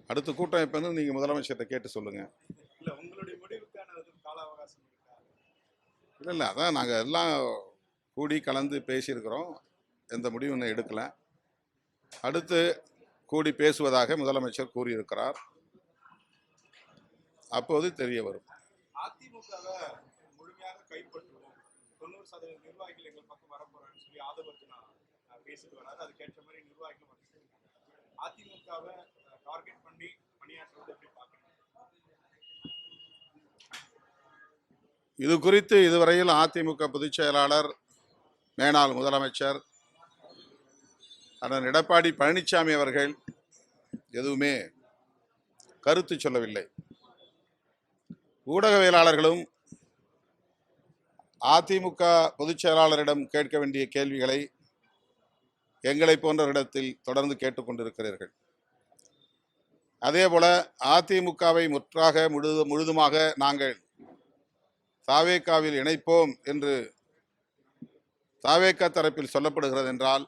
அடுத்த கூட்டம் எப்போ நீங்கள் முதலமைச்சர்கிட்ட கேட்டு சொல்லுங்கள். இல்லை, உங்களுடைய முடிவுக்கான கால அவகாசம் இருக்கா? இல்லை அதான் நாங்கள் எல்லாம் கூடி கலந்து பேசியிருக்கிறோம். எந்த முடிவும் இன்னும் எடுக்கலை. அடுத்து கூடி பேசுவதாக முதலமைச்சர் கூறியிருக்கிறார். அப்போது தெரிய வரும். அதிமுகவை முழுமையாக கைப்பற்றுவோம், 90% நிர்வாகிகள் எங்கள் பக்கம் வரப்போறான்னு சொல்லி ஆதவர்ஜுனா பேசிட்டு வராது. அதுக்கேற்ற மாதிரி நிர்வாகிகள் அதிமுகவை டார்கெட் பண்ணி பணியாற்றுவது எப்படி பார்க்கணும்? இது குறித்து இதுவரையில் அதிமுக பொதுச் செயலாளர், மேனாள் முதலமைச்சர் அண்ணன் எடப்பாடி பழனிசாமி அவர்கள் எதுவுமே கருத்து சொல்லவில்லை. ஊடகவியலாளர்களும் அதிமுக பொதுச் செயலாளரிடம் கேட்க வேண்டிய கேள்விகளை எங்களை போன்றவரிடத்தில் தொடர்ந்து கேட்டுக்கொண்டிருக்கிறீர்கள். அதேபோல அதிமுகவை முற்றாக முழுதுமாக நாங்கள் தாவேகாவில் இணைப்போம் என்று தாவேகா தரப்பில் சொல்லப்படுகிறது என்றால்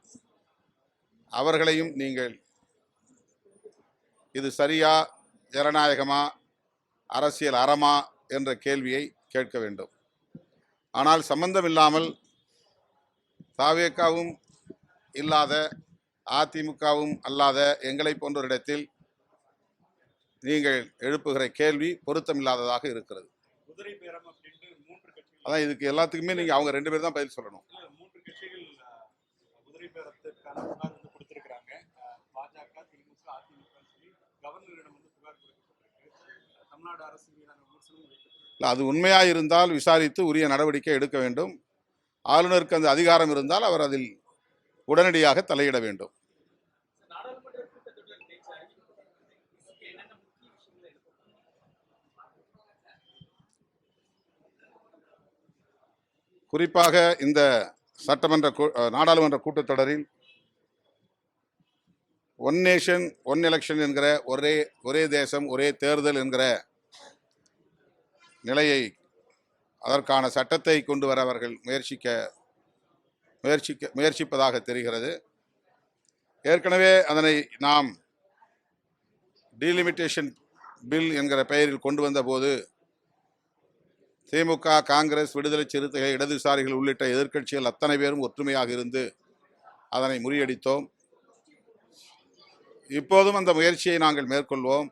அவர்களையும் நீங்கள் இது சரியா, ஜனநாயகமா, அரசியல் அறமா என்ற கேள்வியை கேட்க வேண்டும். ஆனால் சம்பந்தமில்லாமல் தாவேகாவும் இல்லாத அதிமுகவும் அல்லாத எங்களை போன்றவரிடத்தில் நீங்கள் எழுப்புகிற கேள்வி பொருத்தமில்லாததாக இருக்கிறது. அதான் இதுக்கு எல்லாத்துக்குமே நீங்கள் அவங்க 2 பேர் தான் பதில் சொல்லணும். 3 கட்சிகள் குதிரை பேரத்துக்கான கொடுத்திருக்கிறாங்க. பாஜக, திமுக, அதிமுக சொல்லி கவர்னரிடம் புகார் கொடுக்கப்பட்டிருக்கு. தமிழ்நாடு அரசு மீதான விமர்சனம் இல்லை, அது உண்மையாக இருந்தால் விசாரித்து உரிய நடவடிக்கை எடுக்க வேண்டும். ஆளுநருக்கு அந்த அதிகாரம் இருந்தால் அவர் அதில் உடனடியாக தலையிட வேண்டும். குறிப்பாக இந்த நாடாளுமன்ற கூட்டத்தொடரில் ஒன் நேஷன் ஒன் எலெக்ஷன் என்கிற ஒரே தேசம் ஒரே தேர்தல் என்கிற நிலையை, அதற்கான சட்டத்தை கொண்டு வர அவர்கள் முயற்சிப்பதாக தெரிகிறது. ஏற்கனவே அதனை நாம் டீலிமிட்டேஷன் பில் என்கிற பெயரில் கொண்டு வந்த போது திமுக, காங்கிரஸ், விடுதலை சிறுத்தைகள், இடதுசாரிகள் உள்ளிட்ட எதிர்க்கட்சிகள் அத்தனை பேரும் ஒற்றுமையாக இருந்து அதனை முறியடித்தோம். இப்போதும் அந்த முயற்சியை நாங்கள் மேற்கொள்வோம்.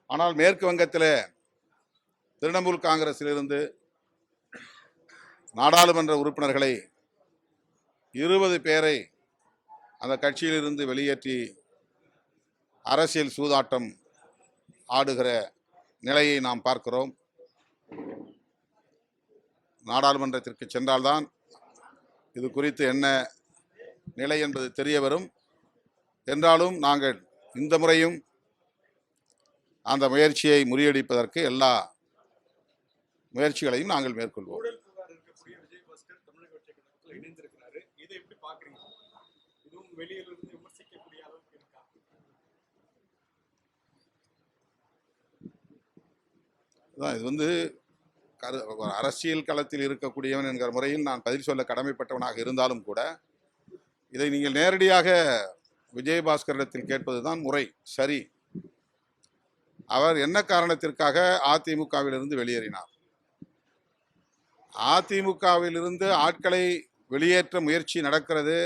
ஆனால் மேற்கு வங்கத்தில் திரிணாமுல் காங்கிரஸிலிருந்து நாடாளுமன்ற உறுப்பினர்களை 20 பேரை அந்த கட்சியிலிருந்து வெளியேற்றி அரசியல் சூதாட்டம் ஆடுகிற நிலையை நாம் பார்க்கிறோம். நாடாளுமன்றத்திற்கு சென்றால்தான் இது குறித்து என்ன நிலை என்பது தெரிய வரும். என்றாலும் நாங்கள் இந்த முறையும் அந்த முயற்சியை முறியடிப்பதற்கு எல்லா முயற்சிகளையும் நாங்கள் மேற்கொள்வோம். இது அரசியல் களத்தில் இருக்கக்கூடியவன் என்கிற முறையில் நான் பதில் சொல்ல கடமைப்பட்டவனாக இருந்தாலும் கூட இதை நீங்கள் நேரடியாக விஜயபாஸ்கரிடத்தில் கேட்பதுதான் முறை, சரி. அவர் என்ன காரணத்திற்காக அதிமுகவிலிருந்து வெளியேறினார்? அதிமுகவிலிருந்து ஆட்களை வெளியேற்ற முயற்சி நடக்கிறது,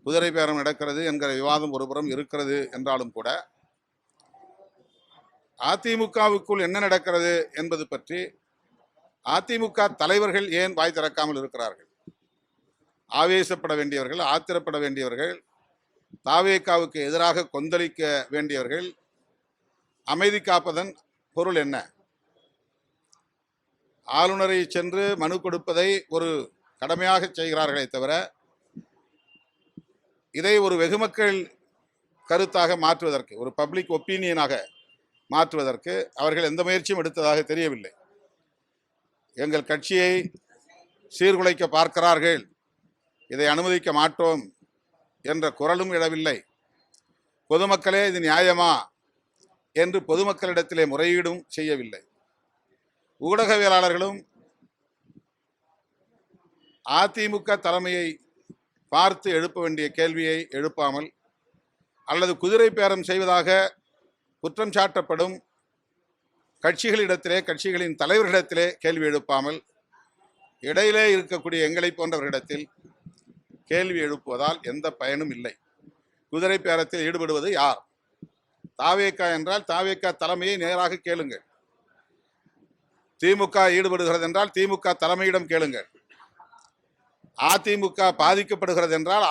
குதிரை பேரம் நடக்கிறது என்கிற விவாதம் ஒருபுறம் இருக்கிறது என்றாலும் கூட அதிமுகவுக்குள் என்ன நடக்கிறது என்பது பற்றி அதிமுக தலைவர்கள் ஏன் வாய் திறக்காமல் இருக்கிறார்கள்? ஆவேசப்பட வேண்டியவர்கள், ஆத்திரப்பட வேண்டியவர்கள், தாவேகாவுக்கு எதிராக கொந்தளிக்க வேண்டியவர்கள் அமைதி காப்பதன் பொருள் என்ன? ஆளுநரை சென்று மனு கொடுப்பதை ஒரு கடமையாக செய்கிறார்களே தவிர இதை ஒரு வெகுமக்கள் கருத்தாக மாற்றுவதற்கு, ஒரு பப்ளிக் ஒப்பீனியனாக மாற்றுவதற்கு அவர்கள் எந்த முயற்சியும் எடுத்ததாக தெரியவில்லை. எங்கள் கட்சியை சீர்குலைக்க பார்க்கிறார்கள், இதை அனுமதிக்க மாட்டோம் என்ற குரலும் எழவில்லை. பொதுமக்களே இது நியாயமா என்று பொதுமக்களிடத்திலே முறையீடும் செய்யவில்லை. ஊடகவியலாளர்களும் அதிமுக தலைமையை பார்த்து எழுப்ப வேண்டிய கேள்வியை எழுப்பாமல் அல்லது குதிரை பேரம் செய்வதாக குற்றம் சாட்டப்படும் கட்சிகளிடத்திலே, கட்சிகளின் தலைவர்களிடத்திலே கேள்வி எழுப்பாமல் இடையிலே இருக்கக்கூடிய எங்களை போன்றவர்களிடத்தில் கேள்வி எழுப்புவதால் எந்த பயனும் இல்லை. குதிரை பேரத்தில் ஈடுபடுவது யார்? தாவேகா என்றால் தாவேகா தலைமையை நேராக கேளுங்கள். திமுக ஈடுபடுகிறது என்றால் திமுக தலைமையிடம் கேளுங்கள். அதிமுக பாதிக்கப்படுகிறது என்றால்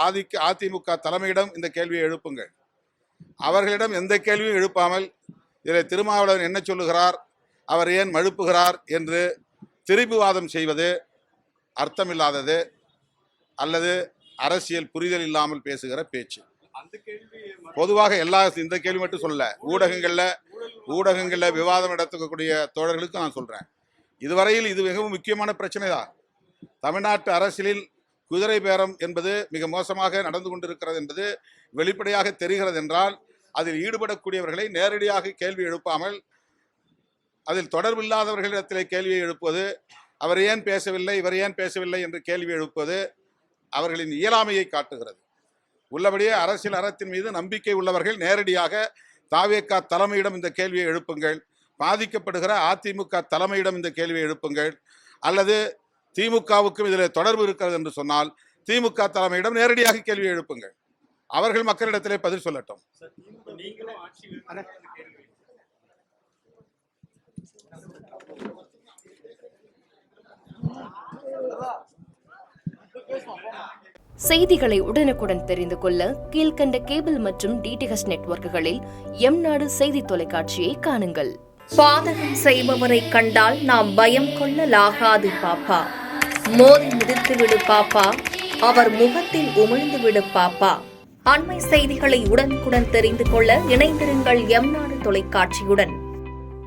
அதிமுக தலைமையிடம் இந்த கேள்வியை எழுப்புங்கள். அவர்களிடம் எந்த கேள்வியும் எழுப்பாமல் இதில் திருமாவளவன் என்ன சொல்லுகிறார், அவர் ஏன் மழுப்புகிறார் என்று திரிபுவாதம் செய்வது அர்த்தமில்லாதது அல்லது அரசியல் புரிதல் இல்லாமல் பேசுகிற பேச்சு. அந்த கேள்வி பொதுவாக இந்த கேள்வி மட்டும் சொல்லல, ஊடகங்கள்ல விவாதம் நடத்தக்கூடிய தோழர்களுக்கு நான் சொல்றேன். இதுவரையில் இது மிகவும் முக்கியமான பிரச்சனை தான். தமிழ்நாட்டு அரசியலில் குதிரை பேரம் என்பது மிக மோசமாக நடந்து கொண்டிருக்கிறது என்பது வெளிப்படையாக தெரிகிறது என்றால் அதில் ஈடுபடக்கூடியவர்களை நேரடியாக கேள்வி எழுப்பாமல் அதில் தொடர்பில்லாதவர்களிடத்திலே கேள்வியை எழுப்புவது, அவர் ஏன் பேசவில்லை, இவர் ஏன் பேசவில்லை என்று கேள்வி எழுப்புவது அவர்களின் இயலாமையை காட்டுகிறது. உள்ளபடியே அரசியல் அறத்தின் மீது நம்பிக்கை உள்ளவர்கள் நேரடியாக தாவேகா தலைமையிடம் இந்த கேள்வியை எழுப்புங்கள். பாதிக்கப்படுகிற அதிமுக தலைமையிடம் இந்த கேள்வியை எழுப்புங்கள். அல்லது திமுகவுக்கும் இதில் தொடர்பு இருக்கிறது என்று சொன்னால் திமுக தலைமையிடம் நேரடியாக கேள்வி எழுப்புங்கள். அவர்கள் மக்களிடத்திலே பதில் சொல்லட்டும். நீங்களும் ஆட்சியில் செய்திகளை உடனுக்குடன் தெரிந்து கொள்ள கீழ்க்கண்ட கேபிள் மற்றும் டிடிஎச் நெட்வொர்க்குகளில் எம்நாடு செய்தி தொலைக்காட்சியை காணுங்கள். பாதகம் செய்பவரை கண்டால் நாம் பயம் கொள்ளலாகாது பாப்பா. மோதி மிதித்துவிடு பாப்பா, அவர் முகத்தில் உமிழ்ந்துவிடு பாப்பா. அண்மை செய்திகளை உடனுக்குடன் தெரிந்து கொள்ள இணைந்திருங்கள் எம்நாடு தொலைக்காட்சியுடன்.